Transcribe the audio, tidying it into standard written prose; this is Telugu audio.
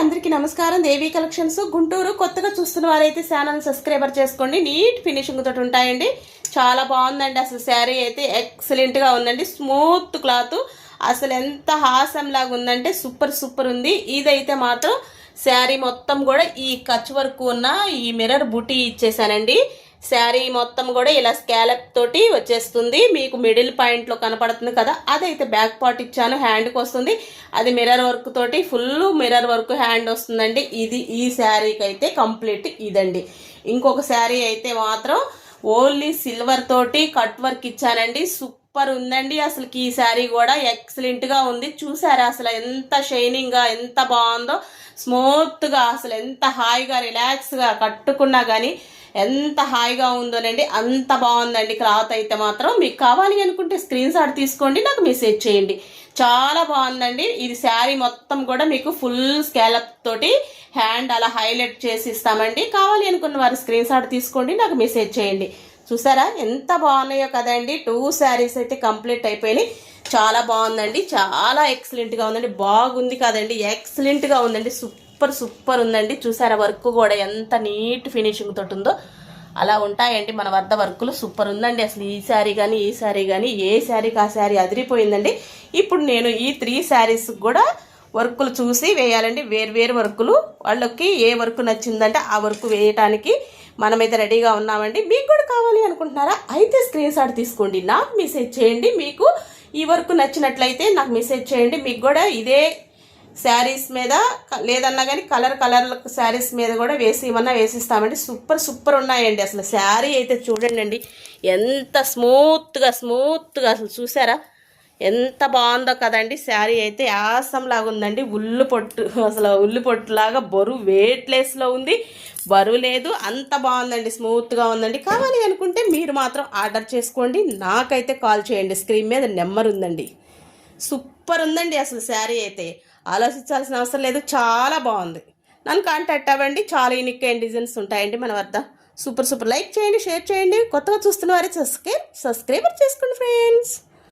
అందరికీ నమస్కారం. దేవి కలెక్షన్స్ గుంటూరు. కొత్తగా చూస్తున్న వారైతే ఛానల్ సబ్స్క్రైబర్ చేసుకోండి. నీట్ ఫినిషింగ్ తోటి ఉంటాయండి. చాలా బాగుందండి. అసలు శారీ అయితే ఎక్సలెంట్గా ఉందండి. స్మూత్ క్లాత్ అసలు ఎంత హాసం లాగా ఉందంటే సూపర్ ఉంది. ఇదైతే మాత్రం శారీ మొత్తం కూడా ఈ కచ్ వర్క్ ఉన్న ఈ మిర్రర్ బుటీ ఇచ్చేసానండి. శారీ మొత్తం కూడా ఇలా స్కాలప్ తోటి వచ్చేస్తుంది. మీకు మిడిల్ పాయింట్లో కనపడుతుంది కదా, అదైతే బ్యాక్ పార్ట్ ఇచ్చాను. హ్యాండ్కి వస్తుంది. అది మిర్రర్ వర్క్ తోటి ఫుల్ మిర్రర్ వర్క్ హ్యాండ్ వస్తుందండి. ఇది ఈ శారీకి అయితే కంప్లీట్ ఇదండి. ఇంకొక శారీ అయితే మాత్రం ఓన్లీ సిల్వర్ తోటి కట్ వర్క్ ఇచ్చానండి. సూపర్ ఉందండి. అసలుకి ఈ శారీ కూడా ఎక్సలెంట్గా ఉంది. చూసారా అసలు ఎంత షైనింగ్గా ఎంత బాగుందో, స్మూత్గా అసలు ఎంత హాయిగా రిలాక్స్గా కట్టుకున్నా కానీ ఎంత హాయిగా ఉందోనండి. అంత బాగుందండి క్లాత్ అయితే మాత్రం. మీకు కావాలి అనుకుంటే స్క్రీన్ షాట్ తీసుకోండి, నాకు మెసేజ్ చేయండి. చాలా బాగుందండి. ఇది శారీ మొత్తం కూడా మీకు ఫుల్ స్కాలప్ తోటి హ్యాండ్ అలా హైలైట్ చేసి ఇస్తామండి. కావాలి అనుకున్న వారు స్క్రీన్ షాట్ తీసుకోండి, నాకు మెసేజ్ చేయండి. చూసారా ఎంత బాగున్నాయో కదండి. 2 శారీస్ అయితే కంప్లీట్ అయిపోయినాయి. చాలా బాగుందండి. చాలా ఎక్సలెంట్గా ఉందండి. బాగుంది కదండి, ఎక్సలెంట్గా ఉందండి. సూపర్ ఉందండి. చూసారా వర్క్ కూడా ఎంత నీట్ ఫినిషింగ్ తోటి ఉందో. అలా ఉంటాయండి మన వద్ద వర్కులు. సూపర్ ఉందండి. అసలు ఈ శారీ కానీ ఈ శారీ కానీ ఏ శారీకి ఆ శారీ అదిరిపోయిందండి. ఇప్పుడు నేను ఈ 3 శారీస్ కూడా వర్కులు చూసి వేయాలండి. వేరు వర్కులు. వాళ్ళకి ఏ వర్క్ నచ్చిందంటే ఆ వర్క్ వేయటానికి మనమైతే రెడీగా ఉన్నామండి. మీకు కూడా కావాలి అనుకుంటున్నారా? అయితే స్క్రీన్ షాట్ తీసుకోండి, నాకు మెసేజ్ చేయండి. మీకు ఈ వర్క్ నచ్చినట్లయితే నాకు మెసేజ్ చేయండి. మీకు కూడా ఇదే శారీస్ మీద లేదన్నా కానీ కలర్ శారీస్ మీద కూడా వేసిస్తామండి. సూపర్ ఉన్నాయండి. అసలు శారీ అయితే చూడండి ఎంత స్మూత్గా అసలు చూసారా ఎంత బాగుందో కదండి. శారీ అయితే ఆసంలాగా ఉందండి. ఉల్లు పొట్టులాగా బరువు వెయిట్లెస్లో ఉంది, బరువు లేదు. అంత బాగుందండి, స్మూత్గా ఉందండి. కావాలి అనుకుంటే మీరు మాత్రం ఆర్డర్ చేసుకోండి, నాకైతే కాల్ చేయండి. స్క్రీన్ మీద నెంబర్ ఉందండి. సూపర్ ఉందండి అసలు శారీ అయితే. ఆలోచించాల్సిన అవసరం లేదు. చాలా బాగుంది. నన్ను కాంటాక్ట్ అవ్వండి. చాలా యూనిక్ అయిన డిజైన్స్ ఉంటాయండి మన వద్ద. సూపర్ లైక్ చేయండి, షేర్ చేయండి. కొత్తగా చూస్తున్న వారే సబ్స్క్రైబర్ చేసుకోండి ఫ్రెండ్స్.